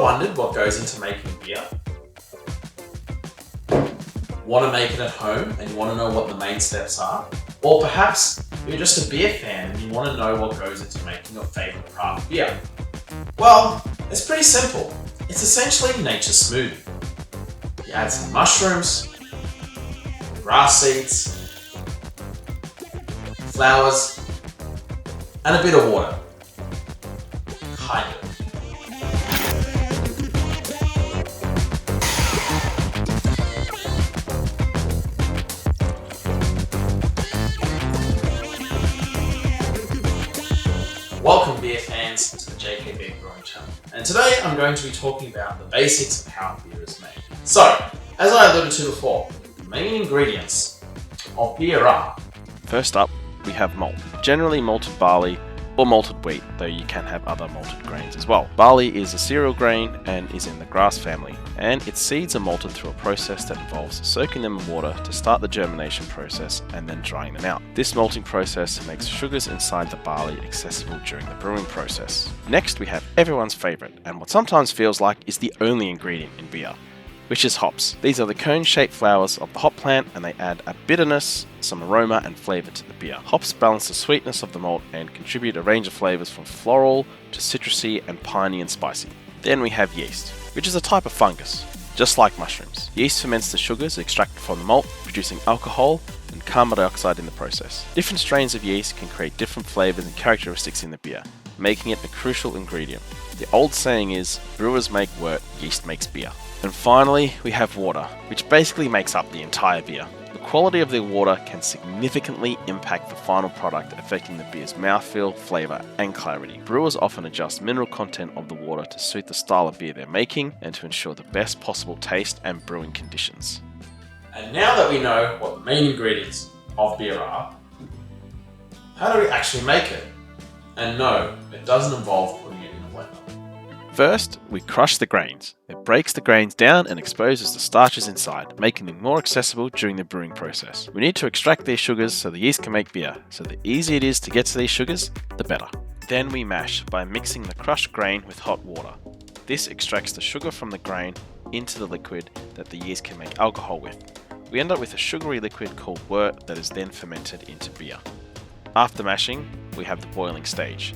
ever wondered what goes into making beer? Want to make it at home and you want to know what the main steps are? Or perhaps you're just a beer fan and you want to know what goes into making your favourite craft beer? Well, it's pretty simple. It's essentially nature's smoothie. You add some mushrooms, grass seeds, flowers, and a bit of water. Kind of. Welcome beer fans to the JKB Brewing channel, and today I'm going to be talking about the basics of how beer is made. So, as I alluded to before, the main ingredients of beer are: first up, we have malt. Generally malted barley or malted wheat, though you can have other malted grains as well. Barley is a cereal grain and is in the grass family, and its seeds are malted through a process that involves soaking them in water to start the germination process and then drying them out. This malting process makes sugars inside the barley accessible during the brewing process. Next, we have everyone's favourite, and what sometimes feels like is the only ingredient in beer, which is hops. These are the cone-shaped flowers of the hop plant, and they add a bitterness, some aroma and flavour to the beer. Hops balance the sweetness of the malt and contribute a range of flavours from floral to citrusy and piney and spicy. Then we have yeast, which is a type of fungus, just like mushrooms. Yeast ferments the sugars extracted from the malt, producing alcohol and carbon dioxide in the process. Different strains of yeast can create different flavours and characteristics in the beer, making it a crucial ingredient. The old saying is, brewers make wort, yeast makes beer. And finally, we have water, which basically makes up the entire beer. The quality of the water can significantly impact the final product, affecting the beer's mouthfeel, flavour, and clarity. Brewers often adjust mineral content of the water to suit the style of beer they're making and to ensure the best possible taste and brewing conditions. And now that we know what the main ingredients of beer are, how do we actually make it? And no, it doesn't involve putting it in a blender. First, we crush the grains. It breaks the grains down and exposes the starches inside, making them more accessible during the brewing process. We need to extract these sugars so the yeast can make beer, so the easier it is to get to these sugars, the better. Then we mash by mixing the crushed grain with hot water. This extracts the sugar from the grain into the liquid that the yeast can make alcohol with. We end up with a sugary liquid called wort that is then fermented into beer. After mashing, we have the boiling stage.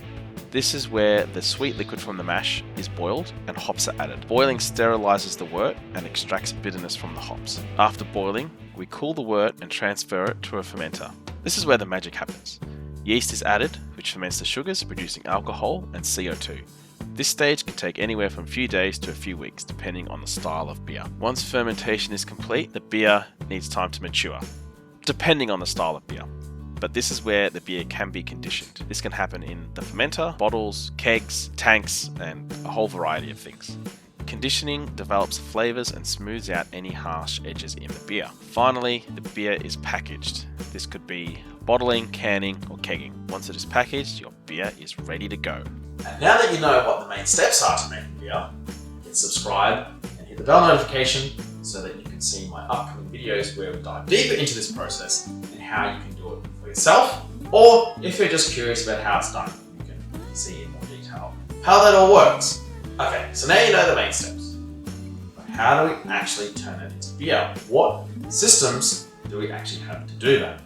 This is where the sweet liquid from the mash is boiled and hops are added. Boiling sterilizes the wort and extracts bitterness from the hops. After boiling, we cool the wort and transfer it to a fermenter. This is where the magic happens. Yeast is added, which ferments the sugars, producing alcohol and CO2. This stage can take anywhere from a few days to a few weeks, depending on the style of beer. Once fermentation is complete, the beer needs time to mature, depending on the style of beer. But this is where the beer can be conditioned. This can happen in the fermenter, bottles, kegs, tanks, and a whole variety of things. Conditioning develops flavors and smooths out any harsh edges in the beer. Finally, the beer is packaged. This could be bottling, canning, or kegging. Once it is packaged, your beer is ready to go. And now that you know what the main steps are to making beer, hit subscribe and hit the bell notification so that you can see my upcoming videos where we dive deeper into this process and how you can do it for yourself, or if you're just curious about how it's done, you can see in more detail how that all works. Okay, so now you know the main steps. But how do we actually turn it into beer? What systems do we actually have to do that?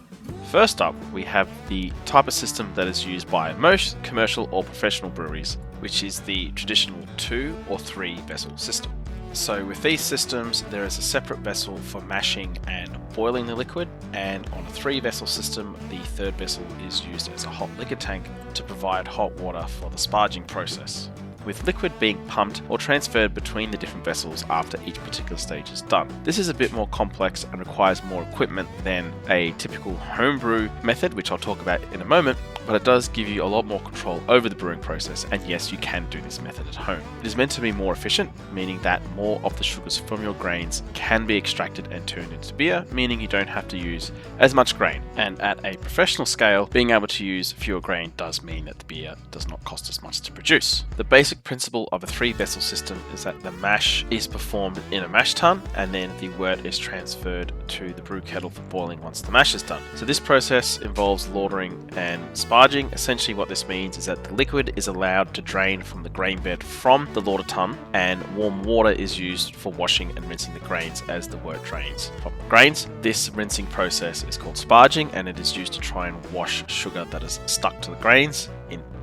First up, we have the type of system that is used by most commercial or professional breweries, which is the traditional 2 or 3 vessel system. So with these systems, there is a separate vessel for mashing and boiling the liquid, and on a 3 vessel system, the third vessel is used as a hot liquor tank to provide hot water for the sparging process, with liquid being pumped or transferred between the different vessels after each particular stage is done. This is a bit more complex and requires more equipment than a typical homebrew method, which I'll talk about in a moment, but it does give you a lot more control over the brewing process, and yes, you can do this method at home. It is meant to be more efficient, meaning that more of the sugars from your grains can be extracted and turned into beer, meaning you don't have to use as much grain. And at a professional scale, being able to use fewer grain does mean that the beer does not cost as much to produce. The basic principle of a 3-vessel system is that the mash is performed in a mash tun, and then the wort is transferred to the brew kettle for boiling once the mash is done. So this process involves lautering and sparging sparging, essentially what this means is that the liquid is allowed to drain from the grain bed from the lauter tun, and warm water is used for washing and rinsing the grains as the wort drains from the grains. This rinsing process is called sparging, and it is used to try and wash sugar that is stuck to the grains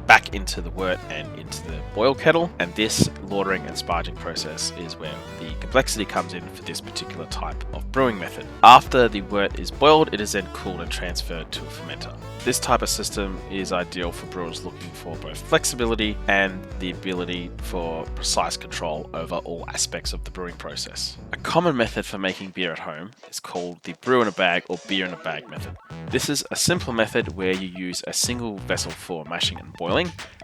back into the wort and into the boil kettle. And this lautering and sparging process is where the complexity comes in for this particular type of brewing method. After the wort is boiled, it is then cooled and transferred to a fermenter. This type of system is ideal for brewers looking for both flexibility and the ability for precise control over all aspects of the brewing process. A common method for making beer at home is called the brew-in-a-bag or beer-in-a-bag method. This is a simple method where you use a single vessel for mashing and boiling,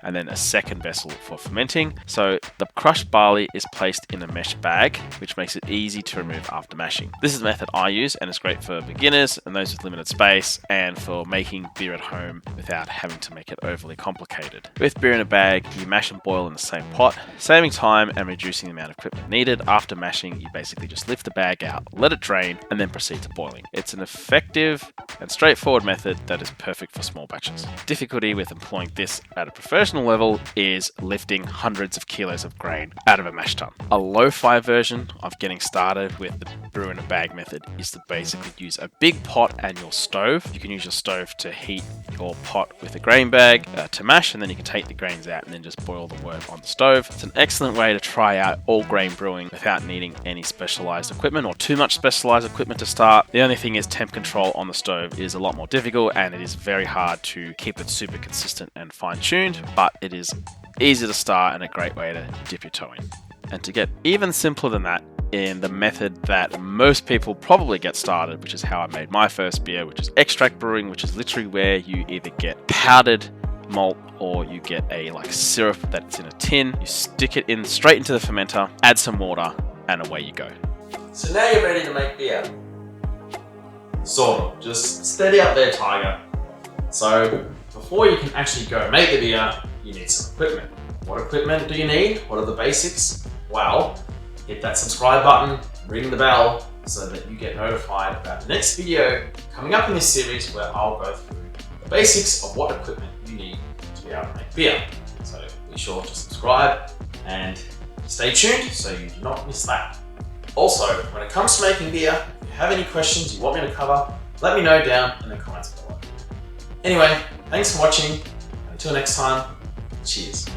and then a second vessel for fermenting. So the crushed barley is placed in a mesh bag, which makes it easy to remove after mashing. This is the method I use, and it's great for beginners and those with limited space, and for making beer at home without having to make it overly complicated. With beer in a bag, you mash and boil in the same pot, saving time and reducing the amount of equipment needed. After mashing, you basically just lift the bag out, let it drain, and then proceed to boiling. It's an effective and straightforward method that is perfect for small batches. Difficulty with employing this at a professional level is lifting hundreds of kilos of grain out of a mash tun. A lo-fi version of getting started with the brew in a bag method is to basically use a big pot and your stove. You can use your stove to heat your pot with a grain bag to mash, and then you can take the grains out and then just boil the wort on the stove. It's an excellent way to try out all grain brewing without needing any specialized equipment or too much specialized equipment to start. The only thing is temp control on the stove is a lot more difficult, and it is very hard to keep it super consistent and fine-tuned, but it is easy to start and a great way to dip your toe in. And to get even simpler than that, in the method that most people probably get started, which is how I made my first beer, which is extract brewing, which is literally where you either get powdered malt or you get a syrup that's in a tin, you stick it in straight into the fermenter, add some water, and away you go. So now you're ready to make beer. Sort of. Just steady up there, Tiger. So before you can actually go make the beer, you need some equipment. What equipment do you need? What are the basics? Well, hit that subscribe button, ring the bell, so that you get notified about the next video coming up in this series where I'll go through the basics of what equipment you need to be able to make beer. So be sure to subscribe and stay tuned so you do not miss that. Also, when it comes to making beer, if you have any questions you want me to cover, let me know down in the comments below. Anyway, thanks for watching. Until next time, cheers.